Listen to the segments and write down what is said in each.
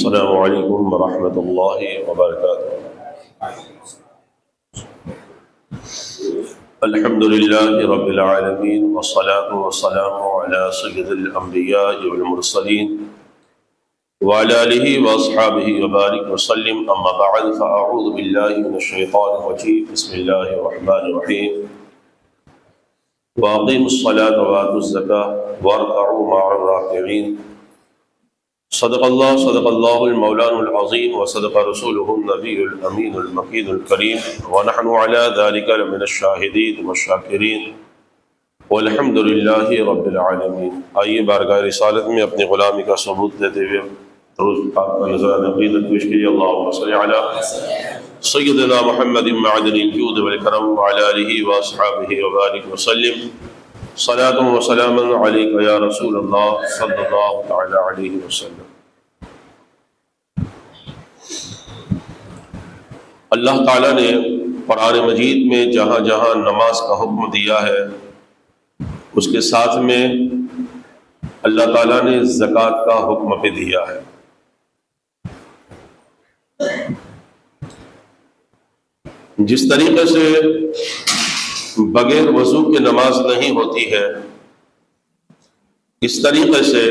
السلام علیکم ورحمۃ اللہ وبرکاتہ۔ الحمد للہ رب العالمین والصلاة والسلام علی سید الانبیاء والمرسلین وعلی آلہ واصحابہ وبارک وسلم، اما بعد فاعوذ باللہ من الشیطان الرجیم، بسم اللہ الرحمن الرحیم۔ واقیموا الصلاة وآتوا الزکاة وارکعوا مع الراکعین۔ صدق اللہ المولان العظیم وصدق رسولہ النبی الامین المکین الکریم، ونحن علی ذلک لمن الشاہدین والشاکرین والحمد للہ رب العالمین۔ آئیے بارگاہ رسالت میں اپنی غلامی کا ثبوت دیتے ہوئے درود پاک کا نذرانہ عقیدت پیش کیجیے۔ اللہم صل علی سیدنا محمد معدن الجود والکرم وعلی آلہ واصحابہ وبارک وسلم۔ صلاۃ و سلام علیک یا رسول اللہ صلی اللہ تعالی علیہ وسلم۔ اللہ تعالیٰ نے قرآن مجید میں جہاں جہاں نماز کا حکم دیا ہے، اس کے ساتھ میں اللہ تعالیٰ نے زکوٰۃ کا حکم بھی دیا ہے۔ جس طریقے سے بغیر وضو کے نماز نہیں ہوتی ہے، اس طریقے سے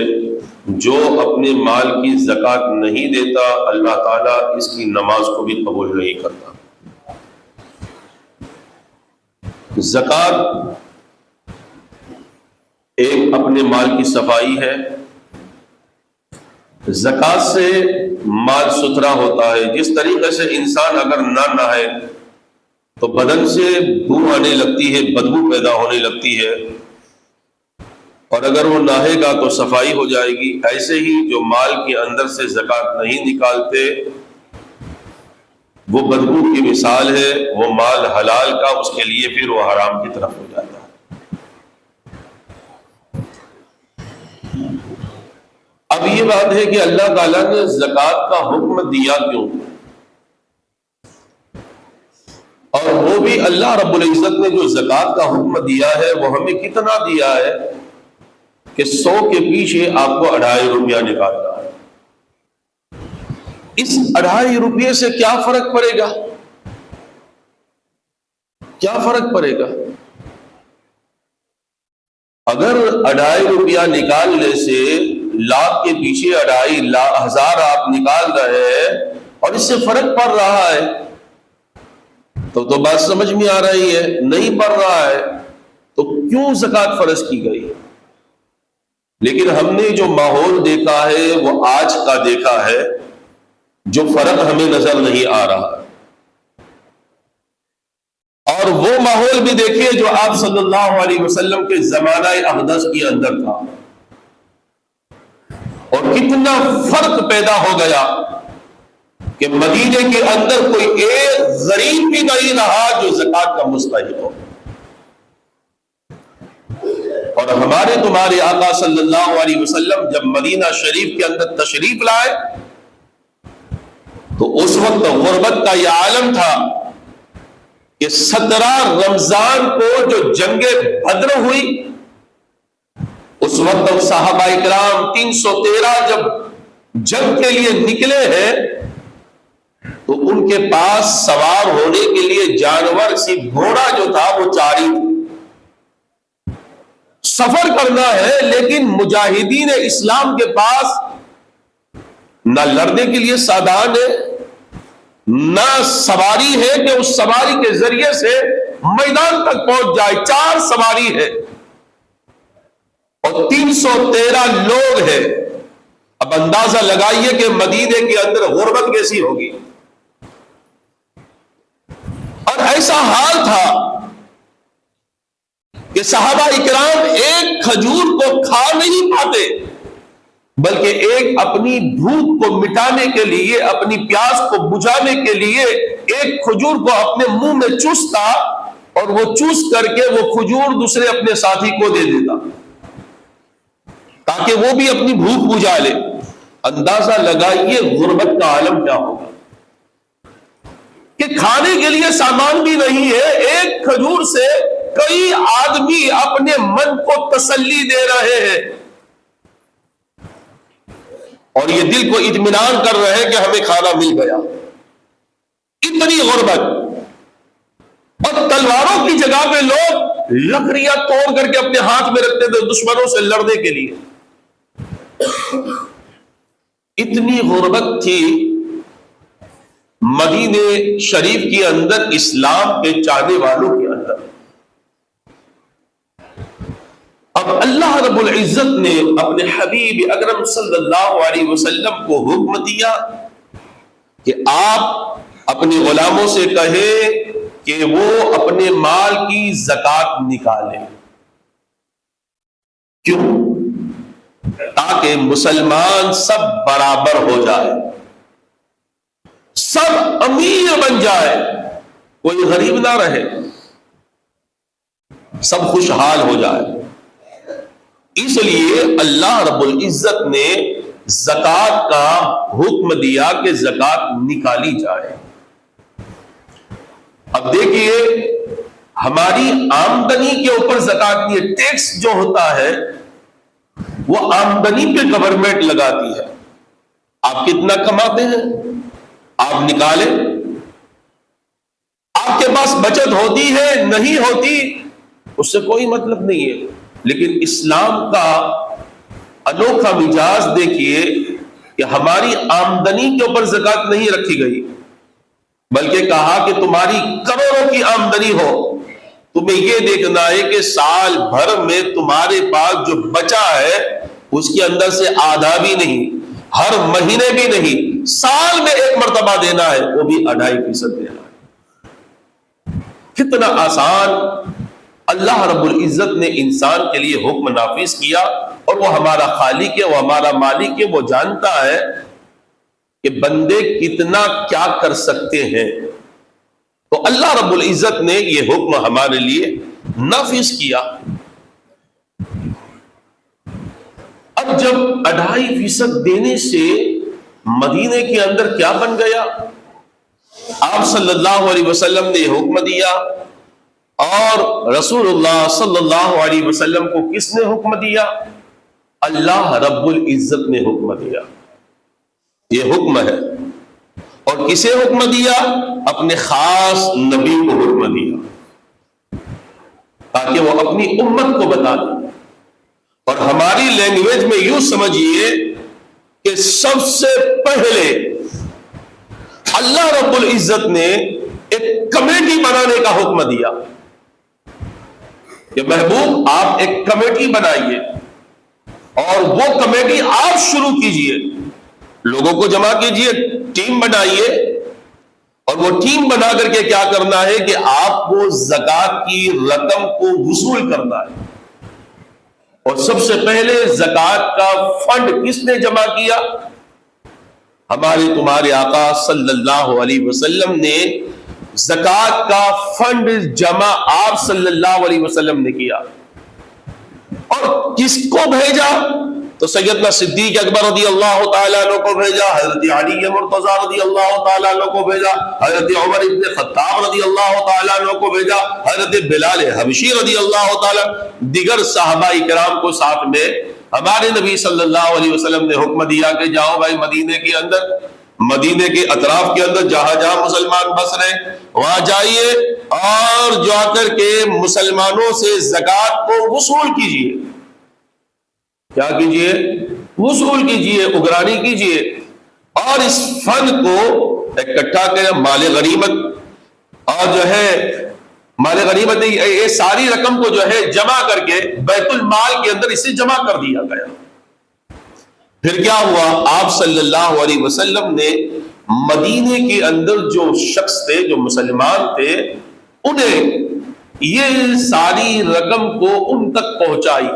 جو اپنے مال کی زکوٰۃ نہیں دیتا، اللہ تعالیٰ اس کی نماز کو بھی قبول نہیں کرتا۔ زکوٰۃ ایک اپنے مال کی صفائی ہے۔ زکوٰۃ سے مال ستھرا ہوتا ہے۔ جس طریقے سے انسان اگر نہ نہائے تو بدن سے بو آنے لگتی ہے، بدبو پیدا ہونے لگتی ہے، اور اگر وہ نہائے گا تو صفائی ہو جائے گی۔ ایسے ہی جو مال کے اندر سے زکوٰۃ نہیں نکالتے، وہ بدبو کی مثال ہے، وہ مال حلال کا اس کے لیے پھر وہ حرام کی طرف ہو جاتا ہے۔ اب یہ بات ہے کہ اللہ تعالیٰ نے زکوٰۃ کا حکم دیا کیوں، اور وہ بھی اللہ رب العزت نے جو زکوٰۃ کا حکم دیا ہے وہ ہمیں کتنا دیا ہے کہ 100 کے پیچھے آپ کو 2.5 روپیہ نکالنا ہے۔ اس 2.5 روپیے سے کیا فرق پڑے گا؟ کیا فرق پڑے گا؟ اگر 2.5 روپیہ نکالنے سے لاکھ کے پیچھے 2.5 ہزار آپ نکال رہے ہیں اور اس سے فرق پڑ رہا ہے تو بات سمجھ میں آ رہی ہے۔ نہیں پڑ رہا ہے تو کیوں زکوٰۃ فرض کی گئی؟ لیکن ہم نے جو ماحول دیکھا ہے وہ آج کا دیکھا ہے، جو فرق ہمیں نظر نہیں آ رہا، اور وہ ماحول بھی دیکھیے جو آپ صلی اللہ علیہ وسلم کے زمانہ اقدس کے اندر تھا، اور کتنا فرق پیدا ہو گیا کہ مدینے کے اندر کوئی ایک غریب بھی نہیں رہا جو زکوٰۃ کا مستحق ہو۔ اور ہمارے تمہارے آقا صلی اللہ علیہ وسلم جب مدینہ شریف کے اندر تشریف لائے تو اس وقت غربت کا یہ عالم تھا کہ 17 رمضان کو جو جنگ بدر ہوئی، اس وقت صحابہ اکرام 313 جب جنگ کے لیے نکلے ہیں تو ان کے پاس سوار ہونے کے لیے جانور سی گھوڑا جو تھا وہ 4 ہی تھے۔ سفر کرنا ہے لیکن مجاہدین اسلام کے پاس نہ لڑنے کے لیے سادان ہے، نہ سواری ہے کہ اس سواری کے ذریعے سے میدان تک پہنچ جائے۔ 4 سواری ہے اور 313 لوگ ہیں۔ اب اندازہ لگائیے کہ مدینے کے اندر غربت کیسی ہوگی۔ اور ایسا حال تھا کہ صحابہ اکرام ایک کھجور کو کھا نہیں پاتے، بلکہ ایک اپنی بھوک کو مٹانے کے لیے، اپنی پیاس کو بجھانے کے لیے ایک کھجور کو اپنے منہ میں چوستا، اور وہ چوس کر کے وہ کھجور دوسرے اپنے ساتھی کو دے دیتا تاکہ وہ بھی اپنی بھوک بجھا لے۔ اندازہ لگائیے غربت کا عالم کیا ہوگا کہ کھانے کے لیے سامان بھی نہیں ہے، ایک کھجور سے کئی آدمی اپنے من کو تسلی دے رہے ہیں، اور یہ دل کو اطمینان کر رہے ہیں کہ ہمیں کھانا مل گیا. اتنی غربت. اور تلواروں کی جگہ پہ لوگ لکڑیاں توڑ کر کے اپنے ہاتھ میں رکھتے تھے دشمنوں سے لڑنے کے لیے. اتنی غربت تھی مدینے شریف کے اندر اسلام کے چاہنے والوں کے اندر. اب اللہ رب العزت نے اپنے حبیب اکرم صلی اللہ علیہ وسلم کو حکم دیا کہ آپ اپنے غلاموں سے کہیں کہ وہ اپنے مال کی زکات نکالیں. کیوں؟ تاکہ مسلمان سب برابر ہو جائے, سب امیر بن جائے, کوئی غریب نہ رہے, سب خوشحال ہو جائے. اس لیے اللہ رب العزت نے زکات کا حکم دیا کہ زکات نکالی جائے. اب دیکھیے ہماری آمدنی کے اوپر زکات نہیں ہے. ٹیکس جو ہوتا ہے وہ آمدنی پہ گورنمنٹ لگاتی ہے. آپ کتنا کماتے ہیں آپ نکالیں. آپ کے پاس بچت ہوتی ہے نہیں ہوتی اس سے کوئی مطلب نہیں ہے. لیکن اسلام کا انوکھا مزاج دیکھیے کہ ہماری آمدنی کے اوپر زکات نہیں رکھی گئی, بلکہ کہا کہ تمہاری کروڑوں کی آمدنی ہو, تمہیں یہ دیکھنا ہے کہ سال بھر میں تمہارے پاس جو بچا ہے اس کے اندر سے آدھا بھی نہیں, ہر مہینے بھی نہیں, سال میں ایک مرتبہ دینا ہے, وہ بھی 2.5% دینا ہے. کتنا آسان اللہ رب العزت نے انسان کے لیے حکم نافذ کیا. اور وہ ہمارا خالق ہے, وہ ہمارا مالک ہے, وہ جانتا ہے کہ بندے کتنا کیا کر سکتے ہیں. تو اللہ رب العزت نے یہ حکم ہمارے لیے نافذ کیا. اب جب 2.5% دینے سے مدینے کے اندر کیا بن گیا, آپ صلی اللہ علیہ وسلم نے حکم دیا. اور رسول اللہ صلی اللہ علیہ وسلم کو کس نے حکم دیا؟ اللہ رب العزت نے حکم دیا. یہ حکم ہے. اور کسے حکم دیا؟ اپنے خاص نبی کو حکم دیا تاکہ وہ اپنی امت کو بتا دے. اور ہماری لینگویج میں یوں سمجھیے کہ سب سے پہلے اللہ رب العزت نے ایک کمیٹی بنانے کا حکم دیا کہ محبوب آپ ایک کمیٹی بنائیے اور وہ کمیٹی آپ شروع کیجئے, لوگوں کو جمع کیجئے, ٹیم بنائیے. اور وہ ٹیم بنا کر کے کیا کرنا ہے کہ آپ کو زکات کی رقم کو وصول کرنا ہے. اور سب سے پہلے زکات کا فنڈ کس نے جمع کیا؟ ہمارے تمہارے آقا صلی اللہ علیہ وسلم نے زکات کا فنڈ جمع آپ صلی اللہ علیہ وسلم نے کیا. اور کس کو بھیجا؟ تو سیدنا صدیق اکبر رضی اللہ تعالیٰ عنہ کو بھیجا, حضرت علی مرتضیٰ رضی اللہ تعالیٰ عنہ کو بھیجا, حضرت عمر ابن خطاب رضی اللہ تعالیٰ عنہ کو بھیجا, حضرت بلال حبشی رضی اللہ تعالیٰ, دیگر صحابہ کرام کو ساتھ میں ہمارے نبی صلی اللہ علیہ وسلم نے حکم دیا کہ جاؤ بھائی مدینے کے اندر, مدینے کے اطراف کے اندر جہاں جہاں مسلمان بس رہے وہاں جائیے اور جا کر کے مسلمانوں سے زکات کو وصول کیجیے. کیا کیجئے؟ وصول کیجئے, اگرانی کیجئے. اور اس فن کو اکٹھا کریں, مال غنیمت, اور جو ہے مال غنیمت یہ ساری رقم کو جو ہے جمع کر کے بیت المال کے اندر اسے جمع کر دیا گیا. پھر کیا ہوا؟ آپ صلی اللہ علیہ وسلم نے مدینے کے اندر جو شخص تھے, جو مسلمان تھے, انہیں یہ ساری رقم کو ان تک پہنچائی.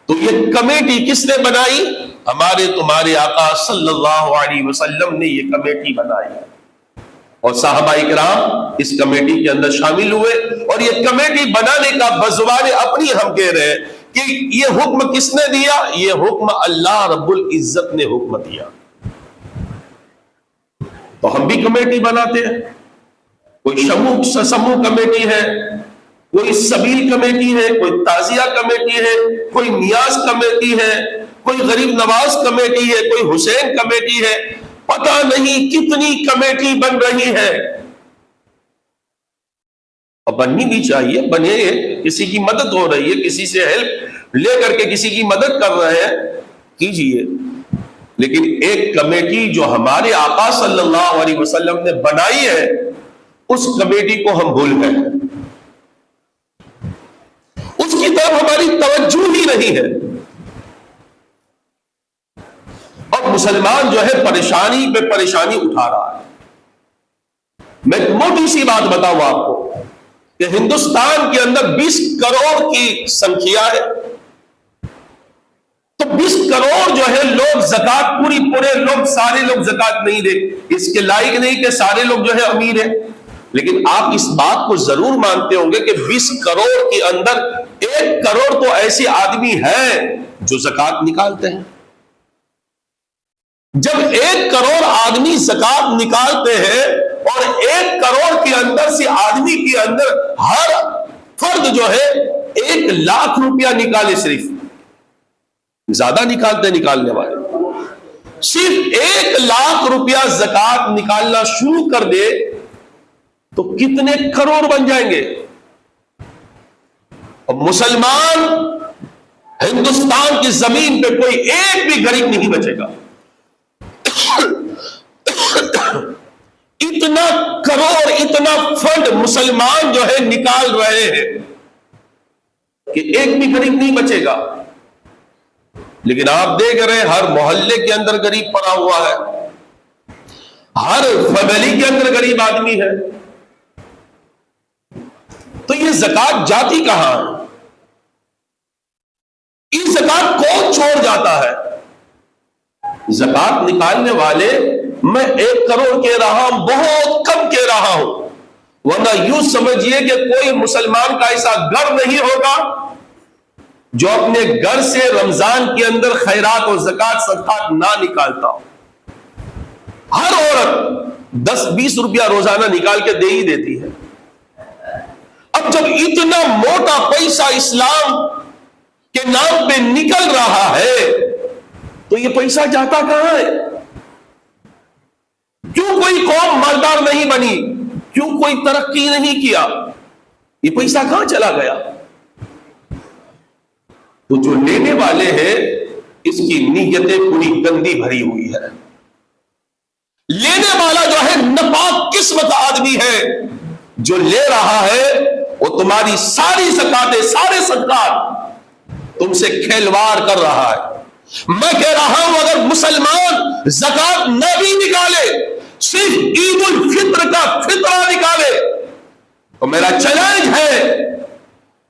تو یہ کمیٹی کس نے بنائی؟ ہمارے تمہارے آقا صلی اللہ علیہ وسلم نے یہ کمیٹی بنائی. اور صحابہ کرام اس کمیٹی کے اندر شامل ہوئے. اور یہ کمیٹی بنانے کا بزبان اپنی ہم کہہ رہے ہیں کہ یہ حکم کس نے دیا؟ یہ حکم اللہ رب العزت نے حکم دیا. تو ہم بھی کمیٹی بناتے ہیں. کوئی سموہ کمیٹی ہے, کوئی سبیل کمیٹی ہے, کوئی تعزیہ کمیٹی ہے, کوئی نیاز کمیٹی ہے, کوئی غریب نواز کمیٹی ہے، کوئی حسین کمیٹی ہے، پتہ نہیں کتنی کمیٹی بن رہی ہے. اور بننی بھی چاہیے، بنے. کسی کی مدد ہو رہی ہے، کسی سے ہیلپ لے کر کے کسی کی مدد کر رہے ہیں، کیجئے. لیکن ایک کمیٹی جو ہمارے آقا صلی اللہ علیہ وسلم نے بنائی ہے، اس کمیٹی کو ہم بھول گئے، اس کی طرف ہماری توجہ ہی نہیں ہے. اور مسلمان جو ہے پریشانی پہ پریشانی اٹھا رہا ہے. میں ایک موٹی سی بات بتاؤں آپ کو کہ ہندوستان کے اندر 20 کروڑ کی سنکھیا ہے، تو 20 کروڑ جو ہے لوگ زکات پورے لوگ سارے لوگ زکات نہیں دے. اس کے لائق نہیں کہ سارے لوگ جو ہے امیر ہیں. لیکن آپ اس بات کو ضرور مانتے ہوں گے کہ 20 کروڑ کے اندر 1 کروڑ تو ایسے آدمی ہیں جو زکات نکالتے ہیں. جب 1 کروڑ آدمی زکات نکالتے ہیں اور 1 کروڑ کے اندر سے آدمی کے اندر ہر فرد جو ہے 1 لاکھ روپیہ نکالے، صرف زیادہ نکالتے نکالنے والے صرف 1 لاکھ روپیہ زکات نکالنا شروع کر دے تو کتنے کروڑ بن جائیں گے. اور مسلمان ہندوستان کی زمین پہ کوئی ایک بھی غریب نہیں بچے گا. اتنا کروڑ اتنا فنڈ مسلمان جو ہے نکال رہے ہیں کہ ایک بھی غریب نہیں بچے گا. لیکن آپ دیکھ رہے ہیں ہر محلے کے اندر غریب پڑا ہوا ہے، ہر فیملی کے اندر غریب آدمی ہے. تو یہ زکات جاتی کہاں ہے؟ یہ زکات کون چھوڑ جاتا ہے؟ زکات نکالنے والے میں 1 کروڑ کہہ رہا ہوں، بہت کم کہہ رہا ہوں. ورنہ یوں سمجھیے کہ کوئی مسلمان کا ایسا گھر نہیں ہوگا جو اپنے گھر سے رمضان کے اندر خیرات اور زکات صدقات نہ نکالتا ہو. ہر عورت 10-20 روپیہ روزانہ نکال کے دے ہی دیتی ہے. اب جب اتنا موٹا پیسہ اسلام کے نام پہ نکل رہا ہے تو یہ پیسہ جاتا کہاں ہے؟ کیوں کوئی قوم مالدار نہیں بنی؟ کیوں کوئی ترقی نہیں کیا؟ یہ پیسہ کہاں چلا گیا؟ تو جو لینے والے ہیں اس کی نیتیں پوری گندی بھری ہوئی ہے. لینے والا جو ہے ناپاک قسم کا آدمی ہے. جو لے رہا ہے وہ تمہاری ساری زکاتیں سارے صدقات تم سے کھیلواڑ کر رہا ہے. میں کہہ رہا ہوں اگر مسلمان زکات نہ بھی نکالے، صرف عید الفطر کا فطرہ نکالے، تو میرا چیلنج ہے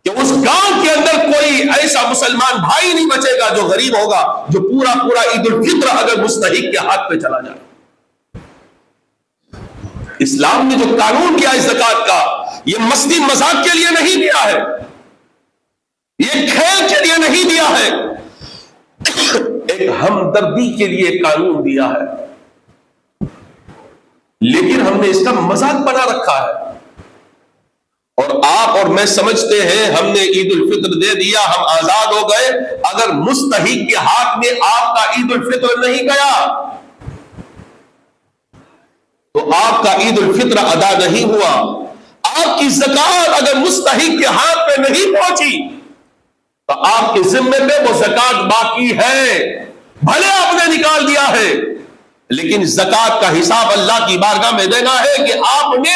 کہ اس گاؤں کے اندر کوئی ایسا مسلمان بھائی نہیں بچے گا جو غریب ہوگا، جو پورا عید الفطر اگر مستحق کے ہاتھ پہ چلا جائے. اسلام نے جو قانون کیا ہے زکات کا، یہ مستی مذاق کے لیے نہیں دیا ہے، یہ کھیل کے لیے نہیں دیا ہے، ایک ہمدردی کے لیے قانون دیا ہے. لیکن ہم نے اس کا مذاق بنا رکھا ہے. اور آپ اور میں سمجھتے ہیں ہم نے عید الفطر دے دیا، ہم آزاد ہو گئے. اگر مستحق کے ہاتھ میں آپ کا عید الفطر نہیں گیا تو آپ کا عید الفطر ادا نہیں ہوا. آپ کی زکات اگر مستحق کے ہاتھ پہ نہیں پہنچی تو آپ کے ذمے پہ وہ زکات باقی ہے. بھلے آپ نے نکال دیا ہے لیکن زکات کا حساب اللہ کی بارگاہ میں دینا ہے کہ آپ نے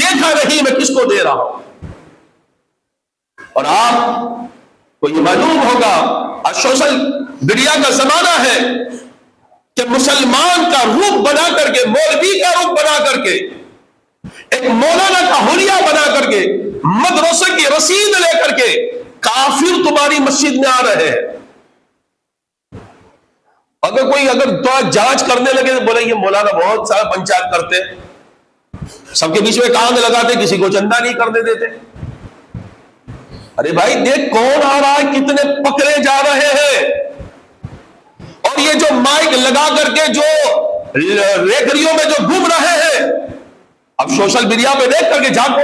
دیکھا نہیں میں کس کو دے رہا ہوں. اور آپ کو یہ معلوم ہوگا سوشل میڈیا کا زمانہ ہے کہ مسلمان کا روپ بنا کر کے، مولوی کا روپ بنا کر کے، ایک مولانا کا حلیہ بنا کر کے، مدرسے کی رسید لے کر کے کافر تمہاری مسجد میں آ رہے ہیں. اگر کوئی جانچ کرنے لگے تو بولے یہ مولانا بہت سارا پنچایت کرتے، سب کے بیچ میں کان لگاتے، کسی کو چندہ نہیں کرنے دیتے. ارے بھائی دیکھ کون آ رہا ہے، کتنے پکڑے جا رہے ہیں. اور یہ جو مائک لگا کر کے جو ریکڑیوں میں جو گھوم رہے ہیں، اب سوشل میڈیا پہ دیکھ کر کے جھانکو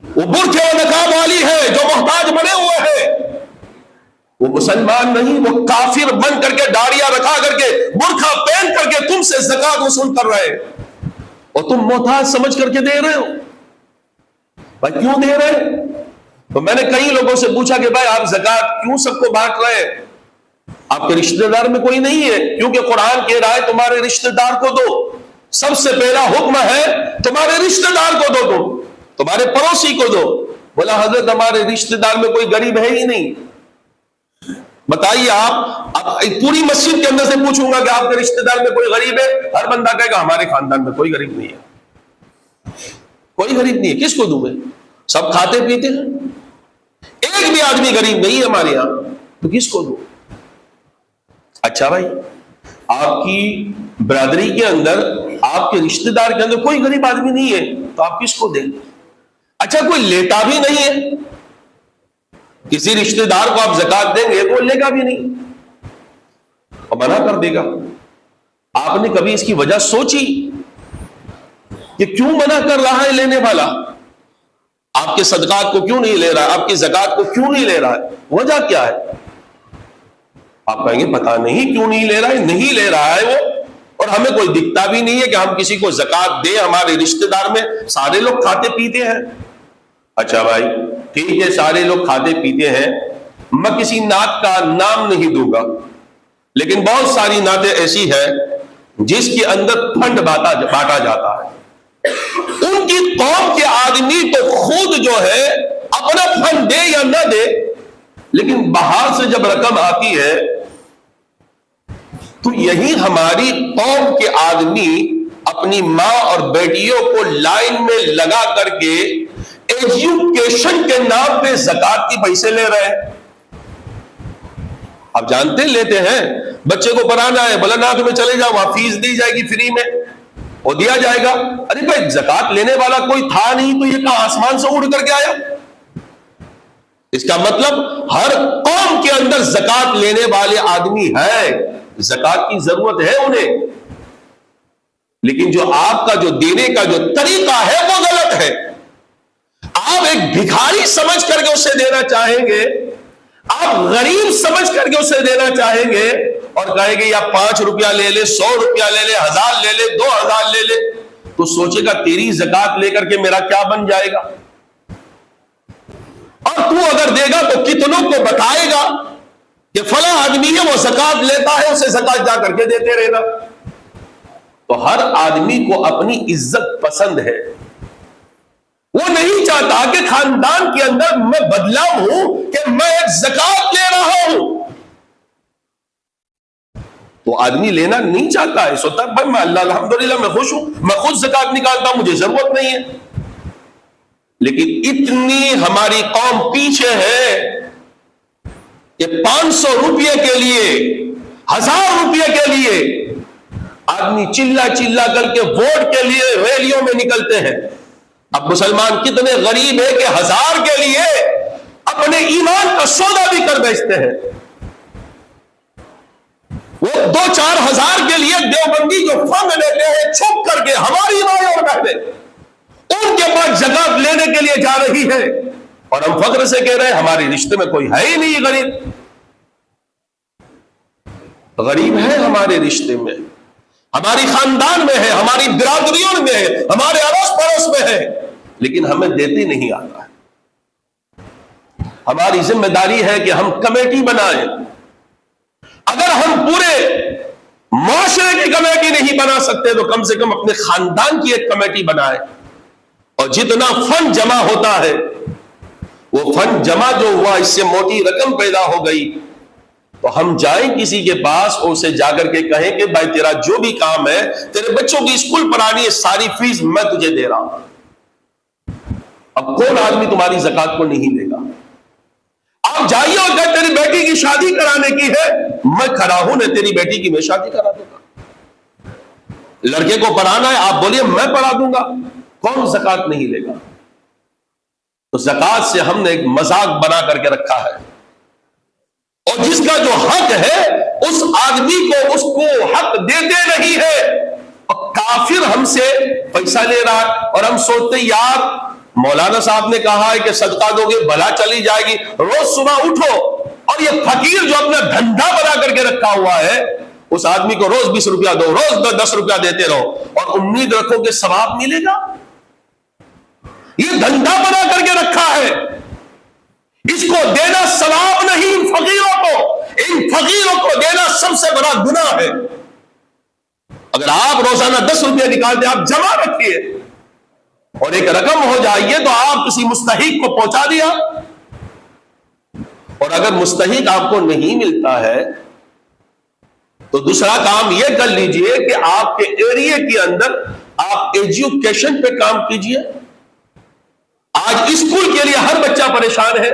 وہ برقع و نقاب والی ہے جو محتاج بنے ہوئے ہیں، وہ مسلمان نہیں، وہ کافر بن کر کے داڑیاں رکھا کر کے برقع پہن کر کے تم سے زکات وصول کر رہے ہیں اور تم محتاج سمجھ کر کے دے رہے ہو۔ بھائی کیوں دے رہے ہیں؟ تو میں نے کئی لوگوں سے پوچھا کہ بھائی آپ زکات کیوں سب کو بانٹ رہے ہیں؟ آپ کے رشتہ دار میں کوئی نہیں ہے؟ کیونکہ قرآن کہہ رہا ہے تمہارے رشتہ دار کو دو، سب سے پہلا حکم ہے تمہارے رشتہ دار کو دو، تمہارے پڑوسی کو دو۔ بولا حضرت ہمارے رشتہ دار میں کوئی غریب ہے ہی نہیں، بتائیے آپ پوری مسجد کے اندر سے پوچھوں گا کہ آپ کے رشتہ دار میں کوئی غریب ہے، ہر بندہ کہے گا ہمارے خاندان میں کوئی غریب نہیں ہے، کوئی غریب نہیں ہے، کس کو دوں میں؟ سب کھاتے پیتے ہیں، ایک بھی آدمی غریب نہیں ہے ہمارے یہاں، تو کس کو دوں؟ اچھا بھائی آپ کی برادری کے اندر، آپ کے رشتہ دار کے اندر کوئی غریب آدمی نہیں ہے تو آپ کس کو دیں؟ اچھا کوئی لیتا بھی نہیں ہے، کسی رشتہ دار کو آپ زکات دیں گے تو وہ لے گا بھی نہیں اور منع کر دے گا۔ آپ نے کبھی اس کی وجہ سوچی کہ کیوں منع کر رہا ہے لینے والا؟ آپ کے صدقات کو کیوں نہیں لے رہا ہے؟ آپ کی زکات کو کیوں نہیں لے رہا ہے؟ وجہ کیا ہے؟ آپ کہیں گے پتہ نہیں کیوں نہیں لے رہا ہے، نہیں لے رہا ہے وہ، اور ہمیں کوئی دکھتا بھی نہیں ہے کہ ہم کسی کو زکات دیں۔ ہمارے رشتہ دار میں سارے لوگ کھاتے پیتے ہیں۔ اچھا بھائی ٹھیک ہے، سارے لوگ کھاتے پیتے ہیں، میں کسی نعت کا نام نہیں دوں گا، لیکن بہت ساری نعتیں ایسی ہیں جس کے اندر فنڈ بانٹا جاتا ہے۔ ان کی قوم کے آدمی تو خود جو ہے اپنا فنڈ دے یا نہ دے، لیکن باہر سے جب رقم آتی ہے تو یہی ہماری قوم کے آدمی اپنی ماں اور بیٹیوں کو لائن میں لگا کر کے ایجوکیشن کے نام پہ زکات کی پیسے لے رہے ہیں۔ آپ جانتے لیتے ہیں، بچے کو پڑھانا ہے، بلناک میں چلے جاؤ، وہاں فیس دی جائے گی فری میں، وہ دیا جائے گا۔ ارے بھائی زکات لینے والا کوئی تھا نہیں تو یہ کہاں آسمان سے اڑ کر کے آیا؟ اس کا مطلب ہر قوم کے اندر زکات لینے والے آدمی ہے، زکات کی ضرورت ہے انہیں، لیکن جو آپ کا جو دینے کا جو طریقہ ہے وہ غلط ہے۔ آپ ایک بھکاری سمجھ کر کے اسے دینا چاہیں گے، آپ غریب سمجھ کر کے اسے دینا چاہیں گے اور کہیں گے یا 5 روپیہ لے لے، 100 روپیہ لے لے، 1000 لے لے، 2000 لے لے، تو سوچے گا تیری زکات لے کر کے میرا کیا بن جائے گا؟ اور تو اگر دے گا تو کتنوں کو بتائے گا کہ فلاں آدمی ہے وہ زکات لیتا ہے، اسے زکات جا کر کے دیتے رہے گا۔ تو ہر آدمی کو اپنی عزت پسند ہے، وہ نہیں چاہتا کہ خاندان کے اندر میں بدنام ہوں کہ میں ایک زکات لے رہا ہوں، تو آدمی لینا نہیں چاہتا ہے، سوچتا بھائی میں اللہ الحمدللہ میں خوش ہوں، میں خود زکات نکالتا ہوں، مجھے ضرورت نہیں ہے۔ لیکن اتنی ہماری قوم پیچھے ہے کہ 500 روپے کے لیے، 1000 روپے کے لیے آدمی چلا چلا کر کے ووٹ کے لیے ریلیوں میں نکلتے ہیں۔ اب مسلمان کتنے غریب ہیں کہ 1000 کے لیے اپنے ایمان کا سودا بھی کر بیچتے ہیں۔ وہ 2-4 ہزار کے لیے دیوبندی جو فنڈ لیتے ہیں چھپ کر کے، ہماری مائیں اور بہنیں ان کے پاس زکات لینے کے لیے جا رہی ہے، اور ہم فخر سے کہہ رہے ہیں ہمارے رشتے میں کوئی ہے ہی نہیں غریب۔ غریب ہے ہمارے رشتے میں، ہماری خاندان میں ہے، ہماری برادریوں میں ہے، ہمارے اڑوس پڑوس میں ہے، لیکن ہمیں دیتے نہیں آتا ہے۔ ہماری ذمہ داری ہے کہ ہم کمیٹی بنائیں۔ اگر ہم پورے معاشرے کی کمیٹی نہیں بنا سکتے تو کم سے کم اپنے خاندان کی ایک کمیٹی بنائیں، اور جتنا فنڈ جمع ہوتا ہے وہ فنڈ جمع جو ہوا اس سے موٹی رقم پیدا ہو گئی تو ہم جائیں کسی کے پاس اور اسے جا کر کے کہیں کہ بھائی تیرا جو بھی کام ہے، تیرے بچوں کی اسکول پڑھانی ہے، ساری فیس میں تجھے دے رہا ہوں۔ اب کون آدمی تمہاری زکات کو نہیں دے گا؟ آپ جائیے اور کہ تیری بیٹی کی شادی کرانے کی ہے، میں کھڑا ہوں نہ تیری بیٹی کی میں شادی کرا دوں گا۔ لڑکے کو پڑھانا ہے، آپ بولیے میں پڑھا دوں گا، کون زکات نہیں لے گا؟ تو زکات سے ہم نے ایک مذاق بنا کر کے رکھا ہے، اور جس کا جو حق ہے اس آدمی کو اس کو حق دیتے نہیں ہے، اور کافر ہم سے پیسہ لے رہا ہے، اور ہم سوچتے یار مولانا صاحب نے کہا ہے کہ صدقہ دو گے بھلا چلی جائے گی، روز صبح اٹھو اور یہ فقیر جو اپنا دھندا بنا کر کے رکھا ہوا ہے، اس آدمی کو روز 20 روپیہ دو، روز 10 روپیہ دیتے رہو اور امید رکھو کہ ثواب ملے گا. یہ دھندا بنا کر کے رکھا ہے، اس کو دینا ثواب نہیں. ان فقیروں کو دینا سب سے بڑا گناہ ہے. اگر آپ روزانہ 10 روپیہ نکالتے، آپ جمع رکھیے اور ایک رقم ہو جائیے تو آپ کسی مستحق کو پہنچا دیا. اور اگر مستحق آپ کو نہیں ملتا ہے تو دوسرا کام یہ کر لیجئے کہ آپ کے ایریے کے اندر آپ ایجوکیشن پہ کام کیجئے. آج اسکول کے لیے ہر بچہ پریشان ہے،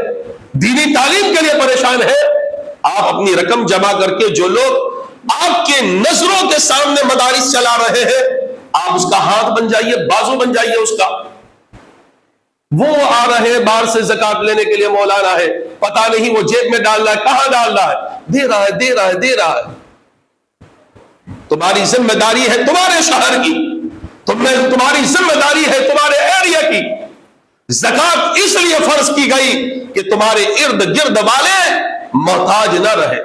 دینی تعلیم کے لیے پریشان ہے. آپ اپنی رقم جمع کر کے، جو لوگ آپ کے نظروں کے سامنے مدارس چلا رہے ہیں، آپ اس کا ہاتھ بن جائیے، بازو بن جائیے اس کا. وہ آ رہے ہیں باہر سے زکات لینے کے لیے، مولانا ہے، پتہ نہیں وہ جیب میں ڈال رہا ہے، کہاں ڈال رہا ہے، دے رہا ہے. تمہاری ذمہ داری ہے تمہارے شہر کی، تمہاری ذمہ داری ہے تمہارے ایریا کی. زکات اس لیے فرض کی گئی کہ تمہارے ارد گرد والے محتاج نہ رہے.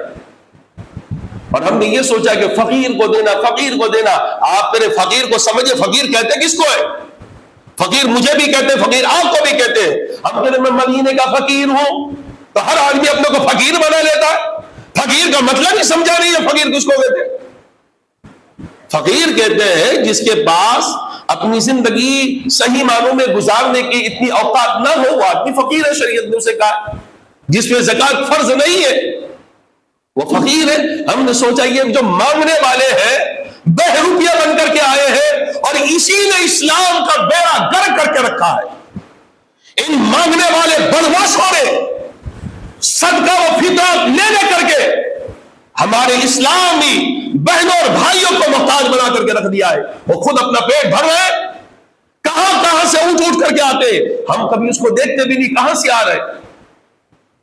اور ہم نے یہ سوچا کہ فقیر کو دینا. آپ میرے فقیر کو سمجھے، فقیر کہتے کس کو ہے؟ فقیر مجھے بھی کہتے، فقیر آپ کو بھی کہتے ہیں. ہم کہتے میں مدینے کا فقیر ہوں، تو ہر آدمی اپنے کو فقیر بنا لیتا ہے. فقیر کا مطلب ہی سمجھا نہیں ہے. فقیر کس کو کہتے ہیں؟ فقیر کہتے ہیں جس کے پاس اپنی زندگی صحیح معنوں میں گزارنے کی اتنی اوقات نہ ہو، وہ آدمی فقیر ہے. شریعت نے اسے کہا جس پہ زکات فرض نہیں ہے وہ فقیر ہے. ہم نے سوچا یہ جو مانگنے والے ہیں، بے روپیہ بن کر کے آئے ہیں اور اسی نے اسلام کا بیڑا گرک کر کے رکھا ہے. ان مانگنے والے بدماشوں نے صدقہ و فطرہ لے کر کے ہمارے اسلامی بہنوں اور بھائیوں کو محتاج بنا کر کے رکھ دیا ہے. وہ خود اپنا پیٹ بھر رہے، کہاں سے اٹھ کر کے آتے، ہم کبھی اس کو دیکھتے بھی نہیں کہاں سے آ رہے.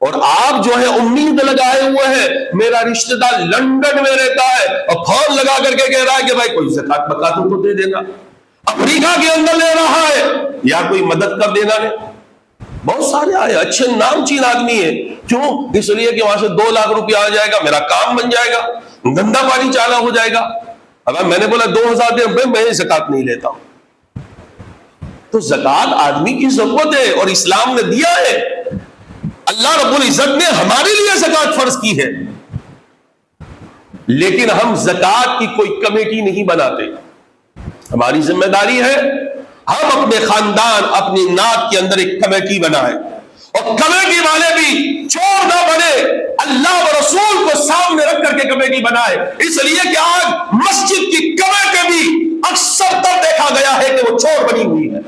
اور آپ جو ہے امید لگائے ہوئے ہیں، میرا رشتہ دار لندن میں رہتا ہے اور فون لگا کر کے کہہ رہا ہے کہ بھائی کوئی زکات بکات تو دے دینا. افریقہ کے اندر لے رہا ہے یا کوئی مدد کر دینا. نے بہت سارے آئے، اچھے نام چین آدمی ہے. کیوں؟ اس لیے کہ وہاں سے 2 لاکھ روپیہ آ جائے گا، میرا کام بن جائے گا، دھندا پانی چالا ہو جائے گا. اب میں نے بولا 2000 دے، میں زکات نہیں لیتا ہوں. تو زکات آدمی کی ضرورت ہے اور اسلام نے دیا ہے. اللہ رب العزت نے ہمارے لیے زکات فرض کی ہے، لیکن ہم زکات کی کوئی کمیٹی نہیں بناتے. ہماری ذمہ داری ہے ہم اپنے خاندان، اپنی نات کے اندر ایک کمیٹی بنائیں، اور کمیٹی والے بھی چور نہ بنے، اللہ و رسول کو سامنے رکھ کر کے کمیٹی بنائے. اس لیے کہ آج مسجد کی کمیٹی بھی اکثر تب دیکھا گیا ہے کہ وہ چور بنی ہوئی ہے.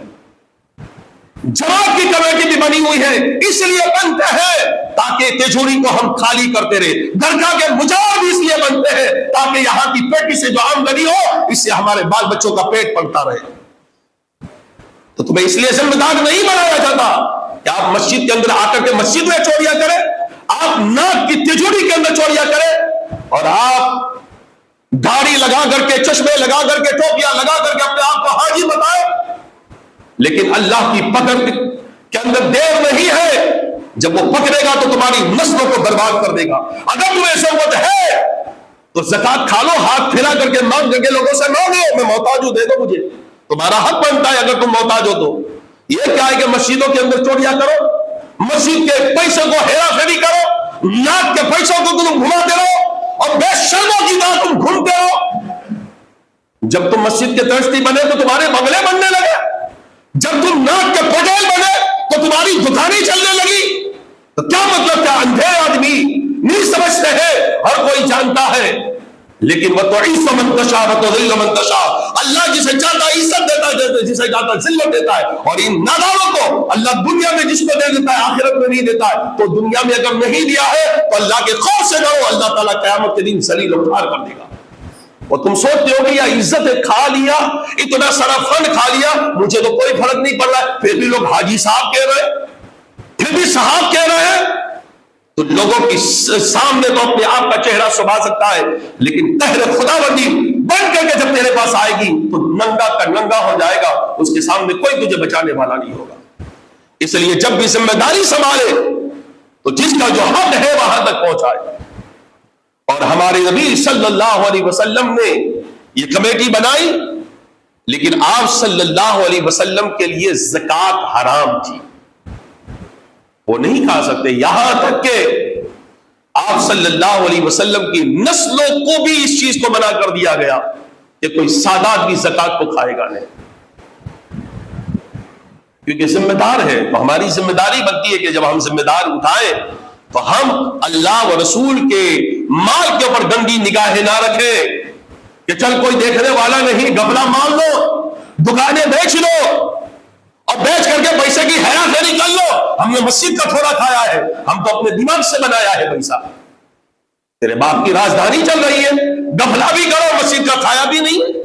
جماعت کی کمیٹی بھی بنی ہوئی ہے، اس لیے بنتے ہیں تاکہ تجوری کو ہم خالی کرتے رہے. درگاہ کے مجاور بھی اس لیے بنتے ہیں تاکہ یہاں کی پیٹی سے جو آمدنی ہو، اس سے ہمارے بال بچوں کا پیٹ پلتا رہے. تو تمہیں اس لیے ذمہ دار نہیں بنایا جاتا کہ آپ مسجد کے اندر آ کر کے مسجد میں چوریاں کریں، آپ ناک کی تجوری کے اندر چوریاں کریں، اور آپ داڑھی لگا کر کے، چشمے لگا کر کے، ٹوپیاں لگا کر کے اپنے آپ کو حاجی بتائیں. لیکن اللہ کی پکڑ کے اندر دیر نہیں ہے. جب وہ پکڑے گا تو تمہاری نسلوں کو برباد کر دے گا. اگر تمہیں ضرورت ہے تو زکات کھا لو، ہاتھ پھیلا کر کے مانگ کر کے لوگوں سے مانگو، میں محتاج ہوں، دے دو مجھے. تمہارا حق بنتا ہے اگر تم محتاج ہو تو. یہ کیا ہے کہ مسجدوں کے اندر چوریاں کرو، مسجد کے پیسوں کو ہیرا پھیری کرو، ناک کے پیسوں کو تم گھماتے رہو اور بے شرموں کی طرح تم گھومتے رہو. جب تم مسجد کے ٹرسٹی بنے تو تمہارے بنگلے بننے لگے، جب تم ناک کے پٹیل بنے تو تمہاری دکانیں چلنے لگی. تو کیا مطلب؟ کیا اندھے آدمی نہیں سمجھتے ہیں؟ ہر کوئی جانتا ہے، لیکن وہ تو عزت من تشاء و تذل من تشاء. اللہ جسے چاہتا ہے عزت دیتا ہے، جسے چاہتا ہے ذلت دیتا ہے. اور ان نادانوں کو اللہ دنیا میں جس کو دے دیتا ہے آخرت میں نہیں دیتا ہے. تو دنیا میں اگر نہیں دیا ہے تو اللہ کے خوف سے ڈرو، اللہ تعالیٰ قیامت کے دن ذلیل و خوار کر دے گا. اور تم سوچتے ہو کہ یہ عزت کھا لیا، اتنا سارا فنڈ کھا لیا، مجھے تو کوئی فرق نہیں پڑ رہا ہے، پھر بھی لوگ حاجی صاحب کہہ رہے ہیں، پھر بھی صاحب کہہ رہے ہیں. تو لوگوں کی سامنے تو اپنے آپ کا چہرہ شبھا سکتا ہے، لیکن قہر خداوندی بن کر کے جب تیرے پاس آئے گی تو ننگا کا ننگا ہو جائے گا، اس کے سامنے کوئی تجھے بچانے والا نہیں ہوگا. اس لیے جب بھی ذمہ داری سنبھالے تو جس کا جو حق ہے وہاں تک پہنچائے. اور ہمارے نبی صلی اللہ علیہ وسلم نے یہ کمیٹی بنائی، لیکن آپ صلی اللہ علیہ وسلم کے لیے زکوٰۃ حرام تھی، وہ نہیں کھا سکتے. یہاں تک کہ آپ صلی اللہ علیہ وسلم کی نسلوں کو بھی اس چیز کو منع کر دیا گیا کہ کوئی سادات بھی زکوٰۃ کو کھائے گا نہیں، کیونکہ ذمہ دار ہے. تو ہماری ذمہ داری بنتی ہے کہ جب ہم ذمہ دار اٹھائیں تو ہم اللہ و رسول کے مال کے اوپر گندی نگاہیں نہ رکھیں کہ چل کوئی دیکھنے والا نہیں، گھپلا مان لو، دکانیں بیچ لو اور بیچ کر کے پیسے کی ہیرا پھیری کر لو. ہم نے مسجد کا تھوڑا کھایا ہے، ہم تو اپنے دماغ سے بنایا ہے پیسہ. تیرے باپ کی راجدھانی چل رہی ہے، گھپلا بھی کرو، مسجد کا کھایا بھی نہیں.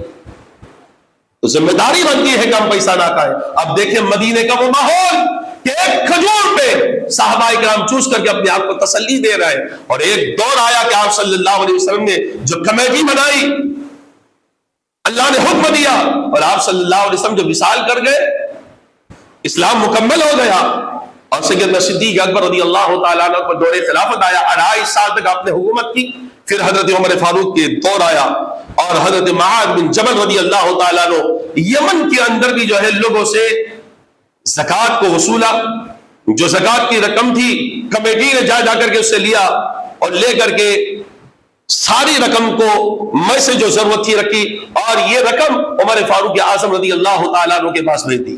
تو ذمہ داری بنتی ہے کہ ہم پیسہ نہ کھائیں. اب دیکھیں مدینے کا وہ ماحول کہ ایک کھجور پہ صحابہ کرام چوس کر کے اپنے آپ کو تسلی دے رہے ہیں. اور ایک دور آیا کہ آپ صلی اللہ علیہ وسلم نے جو کمیٹی بنائی، اللہ نے حکم دیا اور آپ صلی اللہ علیہ وسلم جو وصال کر گئے، اسلام مکمل ہو گیا. اور سیدنا صدیق اکبر رضی اللہ تعالیٰ عنہ پر دور خلافت آیا، 2.5 سال تک آپ نے حکومت کی. پھر حضرت عمر فاروق کے دور آیا اور حضرت معاذ بن جبل رضی اللہ تعالیٰ عنہ یمن کے اندر بھی جو ہے لوگوں سے زکوٰۃ کو وصولا. جو زکوٰۃ کی رقم تھی کمیٹی نے جا کر کے اس سے لیا اور لے کر کے ساری رقم کو میں سے جو ضرورت تھی رکھی اور یہ رقم عمر فاروق اعظم رضی اللہ تعالیٰ عنہ کے پاس بھیج دی.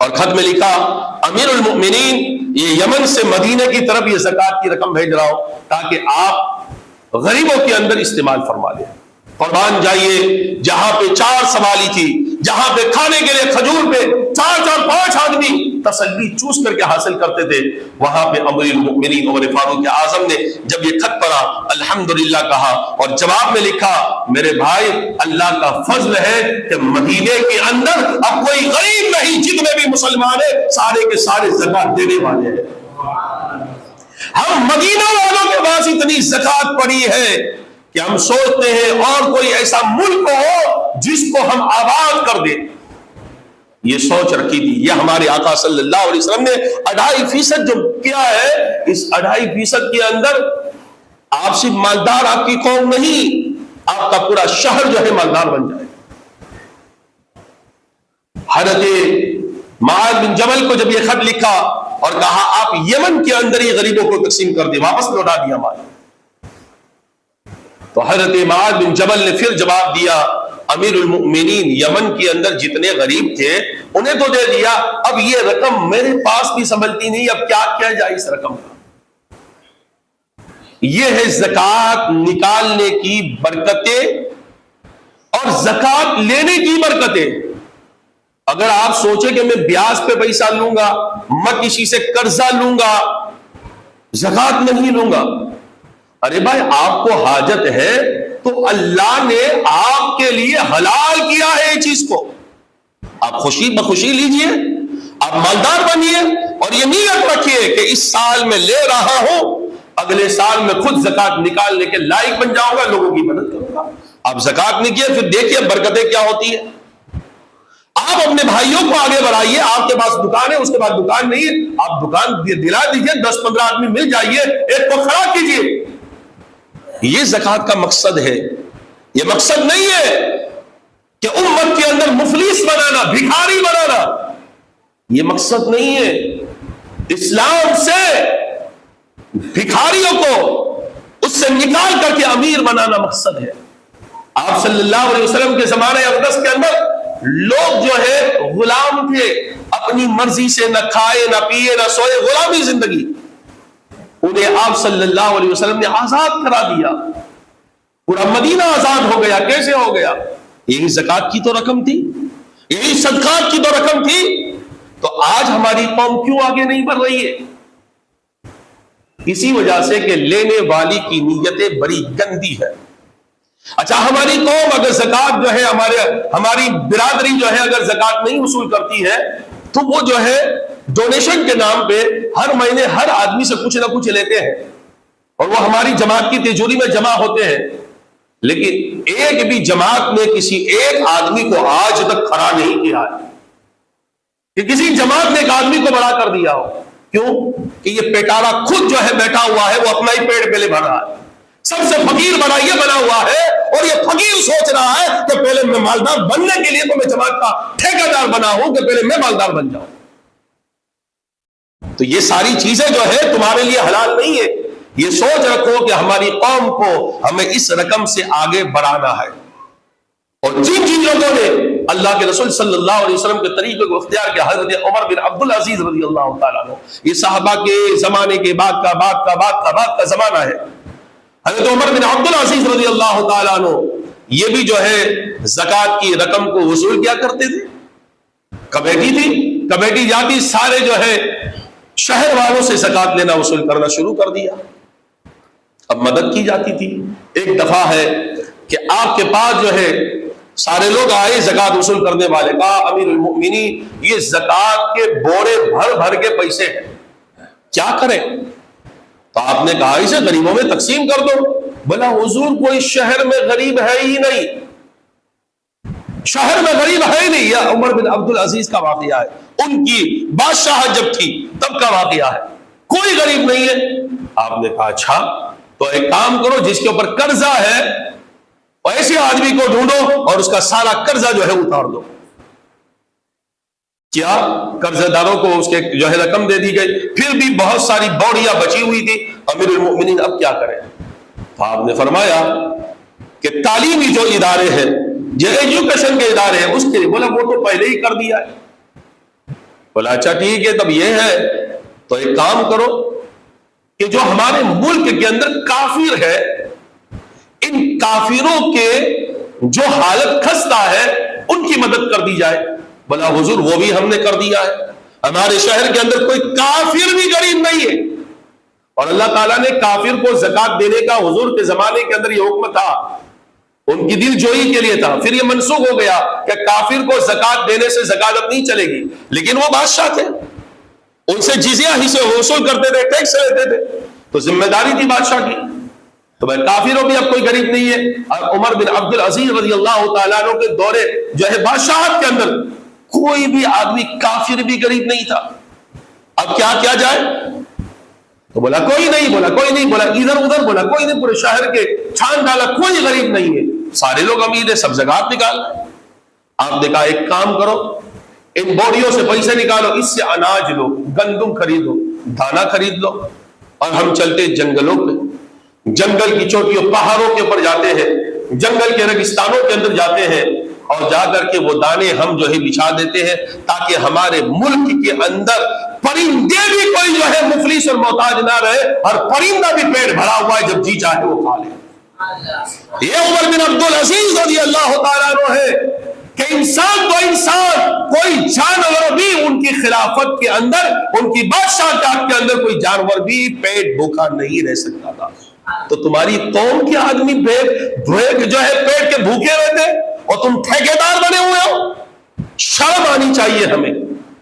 اور خط میں لکھا امیر المؤمنین یہ یمن سے مدینے کی طرف یہ زکوٰۃ کی رقم بھیج رہا ہوں تاکہ آپ غریبوں کے اندر استعمال فرما لیں. قربان جائیے، جہاں پہ 4 سوالی تھی، جہاں پہ کھانے کے لیے کھجور پہ 4-5 آدمی تسلی چوس کر کے حاصل کرتے تھے، وہاں پہ امیر المؤمنین عمر فاروق اعظم نے جب یہ خط پڑھا الحمدللہ کہا اور جواب میں لکھا میرے بھائی اللہ کا فضل ہے کہ مدینے کے اندر اب کوئی غریب نہیں، جتنے بھی مسلمان ہیں سارے کے سارے زکوٰۃ دینے والے ہیں. ہم مدینہ والوں کے پاس اتنی زکوٰۃ پڑی ہے کہ ہم سوچتے ہیں اور کوئی ایسا ملک ہو جس کو ہم آباد کر دیں. یہ سوچ رکھی تھی. یہ ہمارے آقا صلی اللہ علیہ وسلم نے 2.5% جو کیا ہے، اس 2.5% کے اندر آپ صرف مالدار آپ کی قوم نہیں، آپ کا پورا شہر جو ہے مالدار بن جائے. حضرت معاذ بن جبل کو جب یہ خط لکھا اور کہا آپ یمن کے اندر ہی غریبوں کو تقسیم کر دیں، واپس لوٹا دیا مال، تو حضرت معاذ بن جبل نے پھر جواب دیا امیر المؤمنین یمن کے اندر جتنے غریب تھے انہیں تو دے دیا، اب یہ رقم میرے پاس بھی سنبھلتی نہیں، اب کیا کیا جائے اس رقم کا. یہ ہے زکوٰۃ نکالنے کی برکتیں اور زکوٰۃ لینے کی برکتیں. اگر آپ سوچیں کہ میں بیاج پہ پیسہ لوں گا، میں کسی سے قرضہ لوں گا، زکوٰۃ نہیں لوں گا، ارے بھائی آپ کو حاجت ہے تو اللہ نے آپ کے لیے حلال کیا ہے یہ چیز کو، آپ خوشی بخوشی لیجئے، آپ مالدار بنیے اور یہ نیت رکھیے کہ اس سال میں لے رہا ہوں، اگلے سال میں خود زکوٰۃ نکالنے کے لائق بن جاؤں گا، لوگوں کی مدد کروں گا. آپ زکوٰۃ نہیں کیے، پھر دیکھیے برکتیں کیا ہوتی ہے. آپ اپنے بھائیوں کو آگے بڑھائیے، آپ کے پاس دکان ہے، اس کے بعد دکان نہیں ہے، آپ دکان دلا دیجئے، 10-15 آدمی مل جائیے، ایک کو کھڑا کیجئے. یہ زکوٰۃ کا مقصد ہے. یہ مقصد نہیں ہے کہ امت کے اندر مفلس بنانا، بھکاری بنانا، یہ مقصد نہیں ہے. اسلام سے بھکاریوں کو اس سے نکال کر کے امیر بنانا مقصد ہے. آپ صلی اللہ علیہ وسلم کے زمانے اقدس کے اندر لوگ جو ہے غلام تھے، اپنی مرضی سے نہ کھائے نہ پیے نہ سوئے، غلامی زندگی. انہیں آپ صلی اللہ علیہ وسلم نے آزاد کرا دیا، پورا مدینہ آزاد ہو گیا. کیسے ہو گیا؟ یہی زکوٰۃ کی تو رقم تھی، یہی صدقات کی تو رقم تھی. تو آج ہماری قوم کیوں آگے نہیں بڑھ رہی ہے؟ اسی وجہ سے کہ لینے والی کی نیتیں بڑی گندی ہے. اچھا ہماری قوم اگر زکوٰۃ جو ہے ہماری برادری جو ہے اگر زکوٰۃ نہیں وصول کرتی ہے تو وہ جو ہے ڈونیشن کے نام پہ ہر مہینے ہر آدمی سے کچھ نہ کچھ لیتے ہیں اور وہ ہماری جماعت کی تجوری میں جمع ہوتے ہیں. لیکن ایک بھی جماعت نے کسی ایک آدمی کو آج تک کھڑا نہیں کیا ہے کہ کسی جماعت نے ایک آدمی کو بڑا کر دیا ہو. کیوں کہ یہ پیٹارا خود جو ہے بیٹھا ہوا ہے، وہ اپنا ہی پیٹ پہلے بھر رہا ہے، سب سے فقیر بنا یہ بنا ہوا ہے، اور یہ فقیر سوچ رہا ہے کہ پہلے میں مالدار بننے کے لیے تو میں جماعت کا ٹھیکیدار بنا ہوں کہ پہلے میں مالدار بن جاؤں۔ تو یہ ساری چیزیں جو ہے تمہارے لیے حلال نہیں ہے۔ یہ سوچ رکھو کہ ہماری قوم کو ہمیں اس رقم سے آگے بڑھانا ہے، اور جن جن لوگوں نے اللہ کے رسول صلی اللہ علیہ وسلم کے طریقے کو اختیار کیا، حضرت عمر بن عبد العزیز رضی اللہ تعالیٰ عنہ، یہ صحابہ کے زمانے کے بعد کا زمانہ ہے۔ حضرت عمر بن عبد العزیز رضی اللہ تعالیٰ عنہ یہ بھی جو ہے زکوٰۃ کی رقم کو وصول کیا کرتے تھے۔ کمیٹی تھی، کمیٹی جاتی، سارے جو ہے شہر والوں سے زکوٰۃ لینا وصول کرنا شروع کر دیا۔ اب مدد کی جاتی تھی۔ ایک دفعہ ہے کہ آپ کے پاس جو ہے سارے لوگ آئے زکوٰۃ وصول کرنے والے، کہا امیر المؤمنین یہ زکوٰۃ کے بورے بھر بھر کے پیسے ہیں، کیا کریں؟ تو آپ نے کہا اسے غریبوں میں تقسیم کر دو۔ بولا حضور کوئی شہر میں غریب ہے ہی نہیں، شہر میں غریب ہے ہی نہیں۔ یہ عمر بن عبد العزیز کا واقعہ ہے، ان کی بادشاہت جب تھی تب کا واقعہ ہے، کوئی غریب نہیں ہے۔ آپ نے کہا اچھا تو ایک کام کرو، جس کے اوپر قرضہ ہے ایسے آدمی کو ڈھونڈو اور اس کا سارا قرضہ جو ہے اتار دو۔ کیا قرض داروں کو اس کے جو ہے رقم دے دی گئی، پھر بھی بہت ساری بوڑیاں بچی ہوئی تھی۔ امیر المؤمنین اب کیا کریں؟ تو آپ نے فرمایا کہ تعلیمی جو ادارے ہیں، جو ایجوکیشن کے ادارے ہیں، اس کے لیے بولا وہ تو پہلے ہی کر دیا ہے۔ بولا اچھا ٹھیک ہے، تب یہ ہے تو ایک کام کرو کہ جو ہمارے ملک کے اندر کافر ہے، ان کافروں کے جو حالت خستہ ہے ان کی مدد کر دی جائے۔ بولا حضور وہ بھی ہم نے کر دیا ہے، ہمارے شہر کے اندر کوئی کافر بھی غریب نہیں ہے، اور اللہ تعالیٰ نے کافر کو زکوٰۃ دینے کا حضور کے زمانے کے اندر یہ حکم تھا، ان کی دل جوئی کے لیے تھا۔ پھر یہ منسوخ ہو گیا کہ کافر کو زکوٰۃ دینے سے زکوٰۃ نہیں چلے گی، لیکن وہ بادشاہ تھے، ان سے جزیہ ہی سے وصول کرتے تھے، ٹیکس لیتے تھے، تو ذمہ داری تھی بادشاہ کی۔ تو بھائی کافروں بھی اب کوئی غریب نہیں ہے۔ اور عمر بن عبد العزیز رضی اللہ تعالیٰ عنہ کے دورے جو ہے بادشاہت کے اندر کوئی بھی آدمی کافر بھی غریب نہیں تھا۔ اب کیا کیا جائے؟ تو بولا کوئی نہیں، بولا کوئی نہیں، بولا ادھر ادھر، بولا کوئی نہیں، پورے شہر کے چھان ڈالا، کوئی غریب نہیں ہے، سارے لوگ امیر ہیں، سب زکوٰۃ نکال۔ آپ نے کہا ایک کام کرو، ان بوڑیوں سے پیسے نکالو، اس سے اناج لو، گندم خریدو، دانا خرید لو، اور ہم چلتے جنگلوں پہ، جنگل کی چوٹیوں پہاڑوں کے اوپر جاتے ہیں، جنگل کے ریگستانوں کے اندر جاتے ہیں، اور جا کر کے وہ دانے ہم جو ہے بچھا دیتے ہیں، تاکہ ہمارے ملک کے اندر پرندے بھی کوئی جو ہے مفلس اور محتاج نہ رہے، اور پرندہ بھی پیٹ بھرا ہوا ہے، جب جی چاہے وہ کھا لے۔ یہ عمر بن عبد العزیز رضی اللہ تعالیٰ عنہ ہے کہ انسان تو انسان، کوئی جانور بھی ان کی خلافت کے اندر، ان کی بادشاہت کے اندر کوئی جانور بھی پیٹ بھوکا نہیں رہ سکتا تھا۔ تو تمہاری قوم کے آدمی جو ہے پیٹ کے بھوکے رہتے، اور تم ٹھیکیدار بنے ہوئے ہو۔ شرم آنی چاہیے ہمیں،